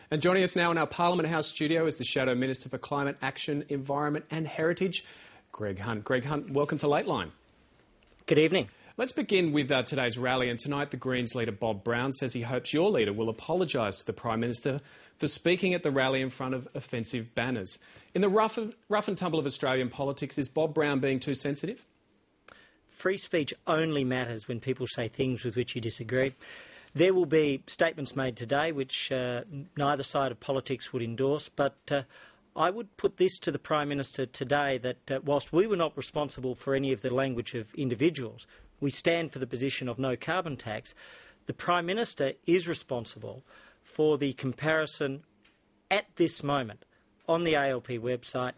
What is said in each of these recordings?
And joining us now in our Parliament House studio is the Shadow Minister for Climate Action, Environment and Heritage, Greg Hunt. Greg Hunt, welcome to Lateline. Good evening. Let's begin with today's rally, and tonight the Greens leader Bob Brown says he hopes your leader will apologise to the Prime Minister for speaking at the rally in front of offensive banners. In the rough and tumble of Australian politics, is Bob Brown being too sensitive? Free speech only matters when people say things with which you disagree. There will be statements made today which neither side of politics would endorse, but I would put this to the Prime Minister today that whilst we were not responsible for any of the language of individuals, we stand for the position of no carbon tax. The Prime Minister is responsible for the comparison at this moment on the ALP website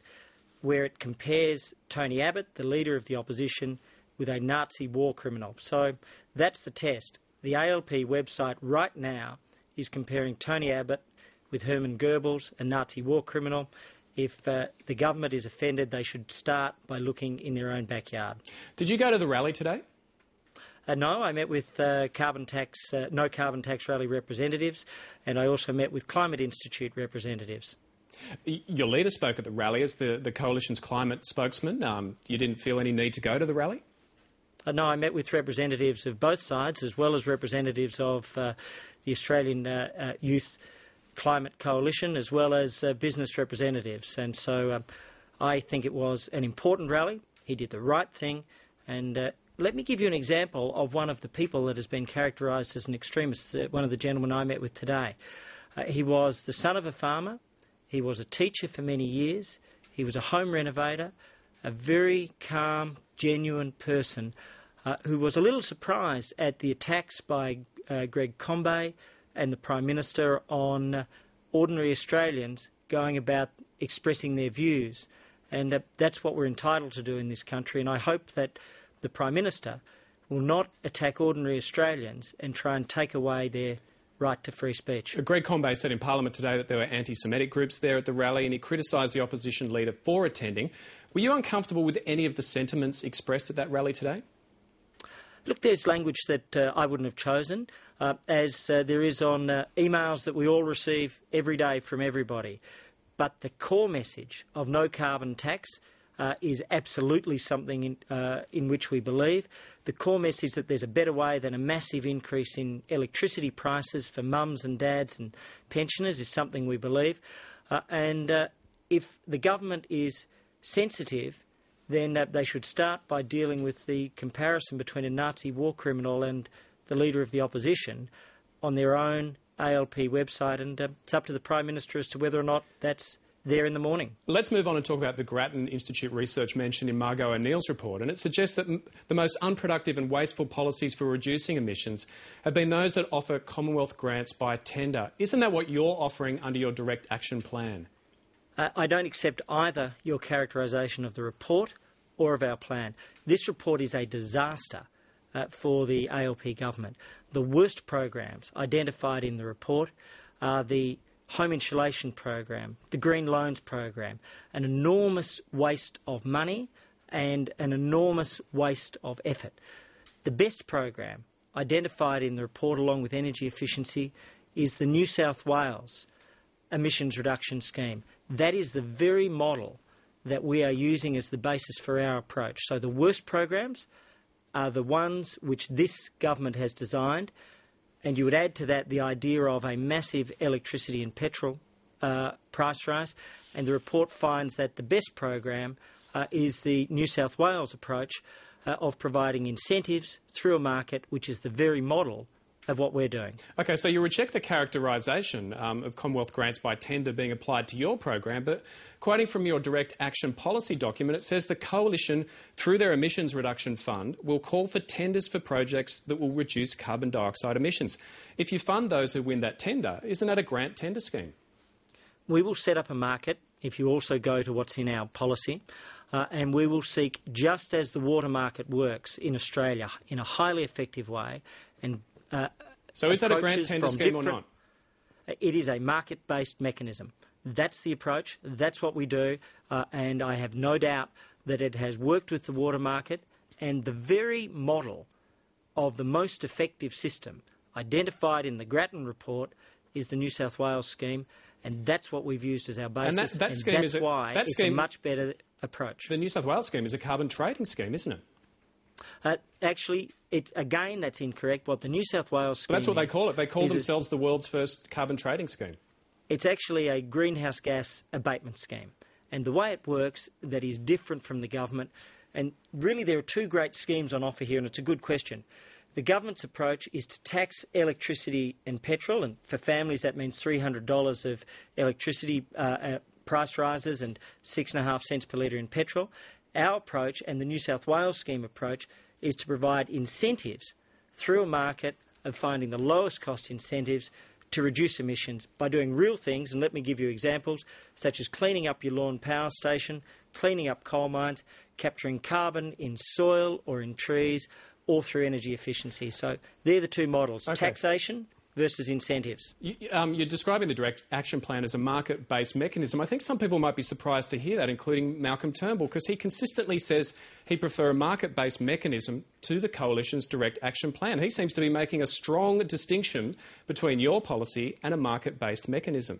where it compares Tony Abbott, the Leader of the Opposition, with a Nazi war criminal. So that's the test. The ALP website right now is comparing Tony Abbott with Hermann Goebbels, a Nazi war criminal. If the government is offended, they should start by looking in their own backyard. Did you go to the rally today? No, I met with no carbon tax rally representatives, and I also met with Climate Institute representatives. Your leader spoke at the rally as the Coalition's climate spokesman. You didn't feel any need to go to the rally? No, I met with representatives of both sides, as well as representatives of the Australian Youth Climate Coalition, as well as business representatives. And so I think it was an important rally. He did the right thing. And let me give you an example of one of the people that has been characterised as an extremist, one of the gentlemen I met with today. He was the son of a farmer. He was a teacher for many years. He was a home renovator, a very calm, genuine person who was a little surprised at the attacks by Greg Combay and the Prime Minister on ordinary Australians going about expressing their views. And that's what we're entitled to do in this country. And I hope that the Prime Minister will not attack ordinary Australians and try and take away their right to free speech. Greg Combay said in Parliament today that there were anti-Semitic groups there at the rally, and he criticised the opposition leader for attending. Were you uncomfortable with any of the sentiments expressed at that rally today? Look, there's language that I wouldn't have chosen, as there is on emails that we all receive every day from everybody. But the core message of no carbon tax is absolutely something in which we believe. The core message that there's a better way than a massive increase in electricity prices for mums and dads and pensioners is something we believe. And if the government is sensitive, then they should start by dealing with the comparison between a Nazi war criminal and the Leader of the Opposition on their own ALP website, and it's up to the Prime Minister as to whether or not that's there in the morning. Let's move on and talk about the Grattan Institute research mentioned in Margot O'Neill's report, and it suggests that the most unproductive and wasteful policies for reducing emissions have been those that offer Commonwealth grants by tender. Isn't that what you're offering under your direct action plan? I don't accept either your characterisation of the report or of our plan. This report is a disaster for the ALP government. The worst programs identified in the report are the home insulation program, the green loans program, an enormous waste of money and an enormous waste of effort. The best program identified in the report, along with energy efficiency, is the New South Wales emissions reduction scheme. That is the very model that we are using as the basis for our approach. So the worst programs are the ones which this government has designed, and you would add to that the idea of a massive electricity and petrol price rise, and the report finds that the best program is the New South Wales approach of providing incentives through a market, which is the very model of what we're doing. OK, so you reject the characterisation of Commonwealth grants by tender being applied to your program, but quoting from your direct action policy document, it says the Coalition, through their emissions reduction fund, will call for tenders for projects that will reduce carbon dioxide emissions. If you fund those who win that tender, isn't that a grant tender scheme? We will set up a market, if you also go to what's in our policy, and we will seek, just as the water market works in Australia, in a highly effective way, and so is that a grant tender scheme or not? It is a market-based mechanism. That's the approach. That's what we do. And I have no doubt that it has worked with the water market, and the very model of the most effective system identified in the Grattan report is the New South Wales scheme, and that's what we've used as our basis. And that scheme that's why it's a much better approach. The New South Wales scheme is a carbon trading scheme, isn't it? Actually, again, that's incorrect. What the New South Wales scheme That's what they call it. They call themselves the world's first carbon trading scheme. It's actually a greenhouse gas abatement scheme. And the way it works, that is different from the government. And really, there are two great schemes on offer here, and it's a good question. The government's approach is to tax electricity and petrol, and for families that means $300 of electricity price rises and 6.5 cents per litre in petrol. Our approach, and the New South Wales scheme approach, is to provide incentives through a market of finding the lowest cost incentives to reduce emissions by doing real things, and let me give you examples, such as cleaning up your lawn power station, cleaning up coal mines, capturing carbon in soil or in trees, or through energy efficiency. So they're the two models, taxation versus incentives. You're describing the direct action plan as a market-based mechanism. I think some people might be surprised to hear that, including Malcolm Turnbull, because he consistently says he'd prefer a market-based mechanism to the Coalition's direct action plan. He seems to be making a strong distinction between your policy and a market-based mechanism.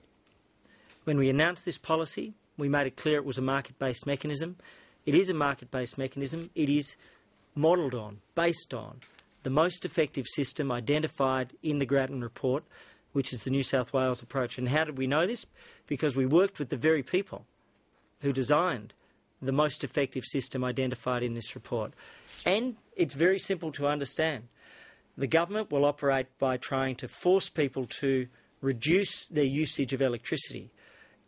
When we announced this policy, we made it clear it was a market-based mechanism. It is a market-based mechanism. It is modelled on, based on, the most effective system identified in the Grattan report, which is the New South Wales approach. And how did we know this? Because we worked with the very people who designed the most effective system identified in this report. And it's very simple to understand. The government will operate by trying to force people to reduce their usage of electricity.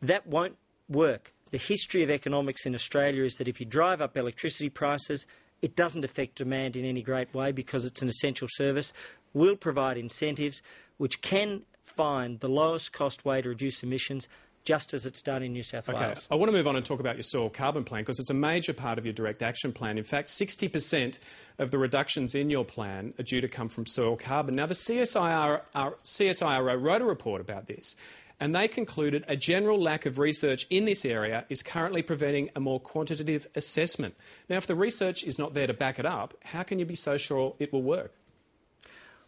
That won't work. The history of economics in Australia is that if you drive up electricity prices, it doesn't affect demand in any great way because it's an essential service. We'll provide incentives which can find the lowest cost way to reduce emissions, just as it's done in New South Wales. I want to move on and talk about your soil carbon plan because it's a major part of your direct action plan. In fact, 60% of the reductions in your plan are due to come from soil carbon. Now, the CSIRO wrote a report about this, and they concluded a general lack of research in this area is currently preventing a more quantitative assessment. Now, if the research is not there to back it up, how can you be so sure it will work?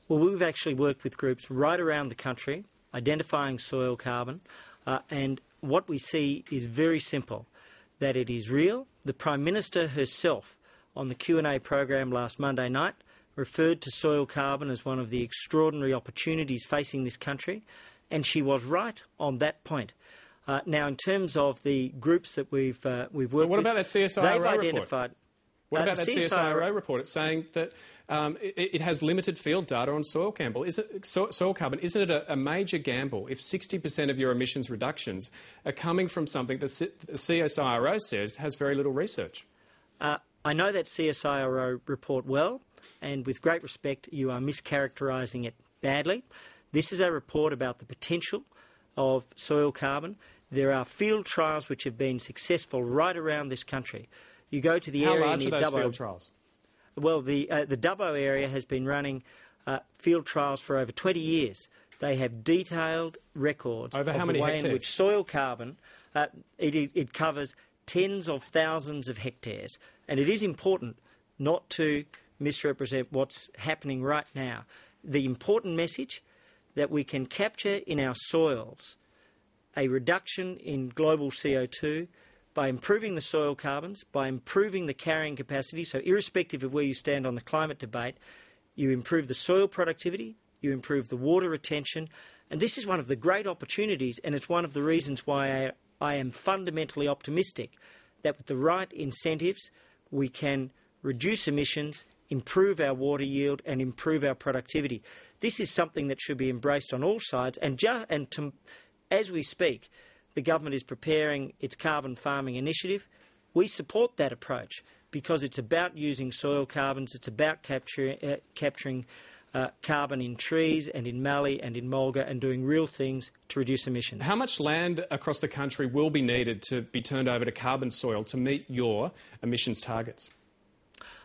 Well, we've actually worked with groups right around the country identifying soil carbon, and what we see is very simple, that it is real. The Prime Minister herself on the Q&A program last Monday night referred to soil carbon as one of the extraordinary opportunities facing this country, and she was right on that point. Now, in terms of the groups that we've worked with... What about that CSIRO report? Identified... What about that CSIRO report? It's saying that it has limited field data on soil carbon. Isn't it a major gamble if 60% of your emissions reductions are coming from something that the CSIRO says has very little research? I know that CSIRO report well, and with great respect, you are mischaracterising it badly. This is a report about the potential of soil carbon. There are field trials which have been successful right around this country. You go to the area near Dubbo. How large are those field trials? Well, the Dubbo area has been running field trials for over 20 years. They have detailed records over of how many the way hectares? in which soil carbon, it covers tens of thousands of hectares. And it is important not to misrepresent what's happening right now. The important message that we can capture in our soils a reduction in global CO2 by improving the soil carbons, by improving the carrying capacity. So irrespective of where you stand on the climate debate, you improve the soil productivity, you improve the water retention, and this is one of the great opportunities, and it's one of the reasons why I am fundamentally optimistic that with the right incentives we can reduce emissions, improve our water yield and improve our productivity. This is something that should be embraced on all sides, as we speak, the government is preparing its carbon farming initiative. We support that approach because it's about using soil carbons, it's about capturing carbon in trees and in mallee and in mulga and doing real things to reduce emissions. How much land across the country will be needed to be turned over to carbon soil to meet your emissions targets?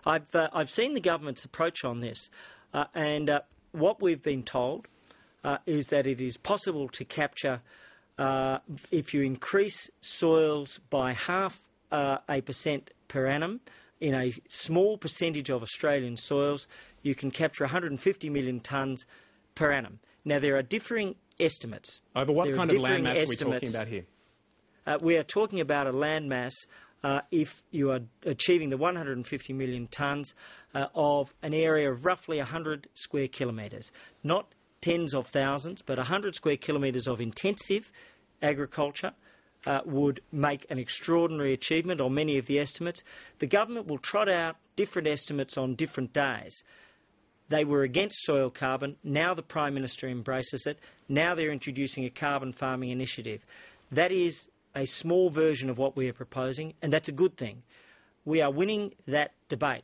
I've seen the government's approach on this, and what we've been told is that it is possible to capture, if you increase soils by 0.5% per annum in a small percentage of Australian soils, you can capture 150 million tonnes per annum. Now, there are differing estimates. Over what kind of land mass are we talking about here? We are talking about a land mass, if you are achieving the 150 million tonnes of an area of roughly 100 square kilometres. Not tens of thousands, but 100 square kilometres of intensive agriculture would make an extraordinary achievement on many of the estimates. The government will trot out different estimates on different days. They were against soil carbon. Now the Prime Minister embraces it. Now they're introducing a carbon farming initiative. That is a small version of what we are proposing, and that's a good thing. We are winning that debate.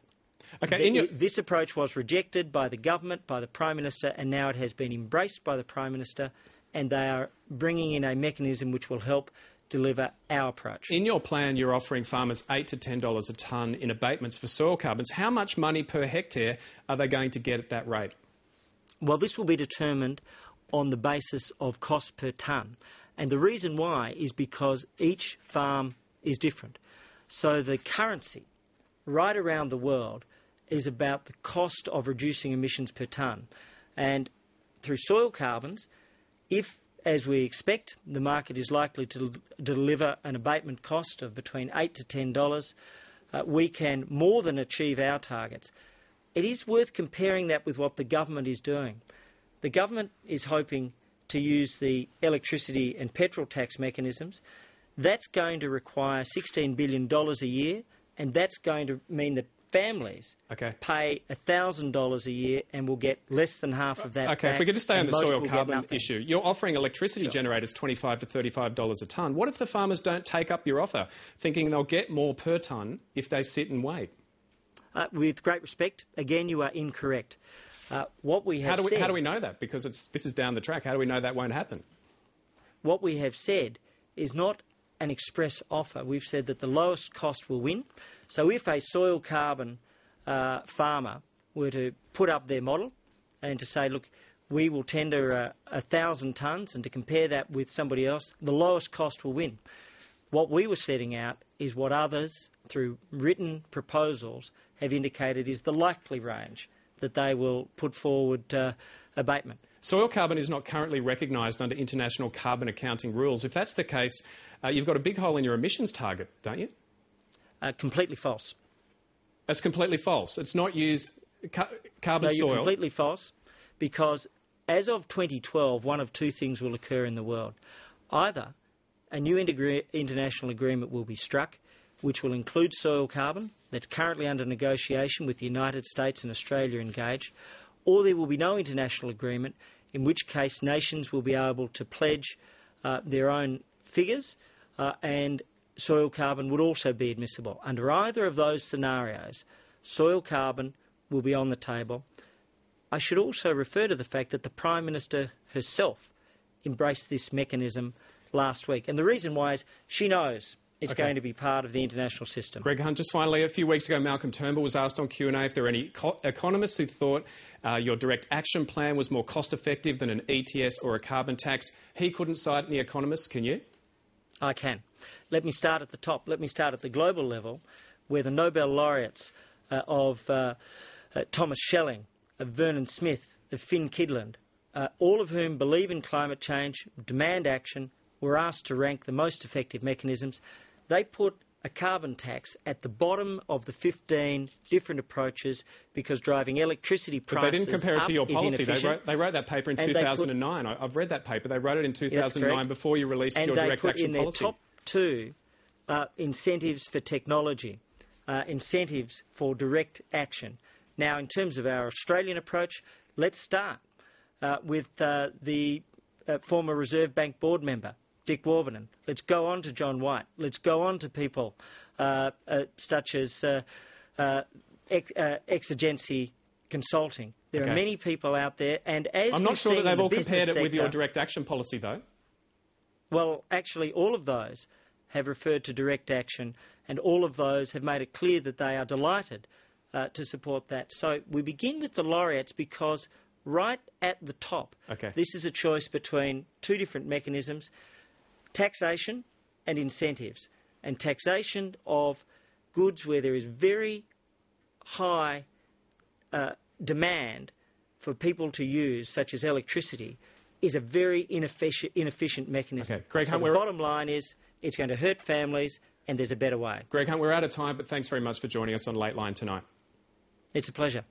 Okay, this approach was rejected by the government, by the Prime Minister, and now it has been embraced by the Prime Minister, and they are bringing in a mechanism which will help deliver our approach. In your plan, you're offering farmers $8 to $10 a tonne in abatements for soil carbons. How much money per hectare are they going to get at that rate? Well, this will be determined on the basis of cost per tonne. And the reason why is because each farm is different. So the currency right around the world is about the cost of reducing emissions per tonne. And through soil carbons, if, as we expect, the market is likely to deliver an abatement cost of between $8 to $10, we can more than achieve our targets. It is worth comparing that with what the government is doing. The government is hoping to use the electricity and petrol tax mechanisms. That's going to require $16 billion a year, and that's going to mean that families pay $1,000 a year and will get less than half of that. Okay, back, if we could just stay on the soil carbon issue. You're offering electricity Sure. generators $25 to $35 a tonne. What if the farmers don't take up your offer, thinking they'll get more per tonne if they sit and wait? With great respect, again, you are incorrect. What we have said... How do we know that? Because this is down the track. How do we know that won't happen? What we have said is not an express offer. We've said that the lowest cost will win. So if a soil carbon farmer were to put up their model and to say, look, we will tender 1,000 tonnes, and to compare that with somebody else, the lowest cost will win. What we were setting out is what others, through written proposals, have indicated is the likely range that they will put forward abatement. Soil carbon is not currently recognised under international carbon accounting rules. If that's the case, you've got a big hole in your emissions target, don't you? Completely false. That's completely false. It's not used carbon soil. You're completely false, because as of 2012, one of two things will occur in the world. Either a new international agreement will be struck, which will include soil carbon, that's currently under negotiation with the United States and Australia engaged, or there will be no international agreement, in which case nations will be able to pledge their own figures, and soil carbon would also be admissible. Under either of those scenarios, soil carbon will be on the table. I should also refer to the fact that the Prime Minister herself embraced this mechanism last week. And the reason why is she knows it's going to be part of the international system. Greg Hunt, just finally, a few weeks ago, Malcolm Turnbull was asked on Q&A if there are any economists who thought your direct action plan was more cost-effective than an ETS or a carbon tax. He couldn't cite any economists. Can you? I can. Let me start at the top. Let me start at the global level, where the Nobel laureates of Thomas Schelling, of Vernon Smith, of Finn Kydland, all of whom believe in climate change, demand action, were asked to rank the most effective mechanisms. They put a carbon tax at the bottom of the 15 different approaches, because driving electricity prices But they didn't compare it to your policy. They wrote that paper in 2009. I've read that paper. They wrote it in 2009 before you released your direct action policy. And they put in their top two incentives for technology, incentives for direct action. Now, in terms of our Australian approach, let's start with the former Reserve Bank board member, Dick Warburton. Let's go on to John White. Let's go on to people such as Exigency Consulting. There are many people out there, and as I'm not sure that they've all compared it with your sector, direct action policy, though. Well, actually, all of those have referred to direct action, and all of those have made it clear that they are delighted to support that. So we begin with the laureates because right at the top, this is a choice between two different mechanisms: taxation and incentives. And taxation of goods where there is very high demand for people to use, such as electricity, is a very inefficient mechanism. Okay. Greg Hunt, the bottom line is it's going to hurt families, and there's a better way. Greg Hunt, we're out of time, but thanks very much for joining us on Late Line tonight. It's a pleasure.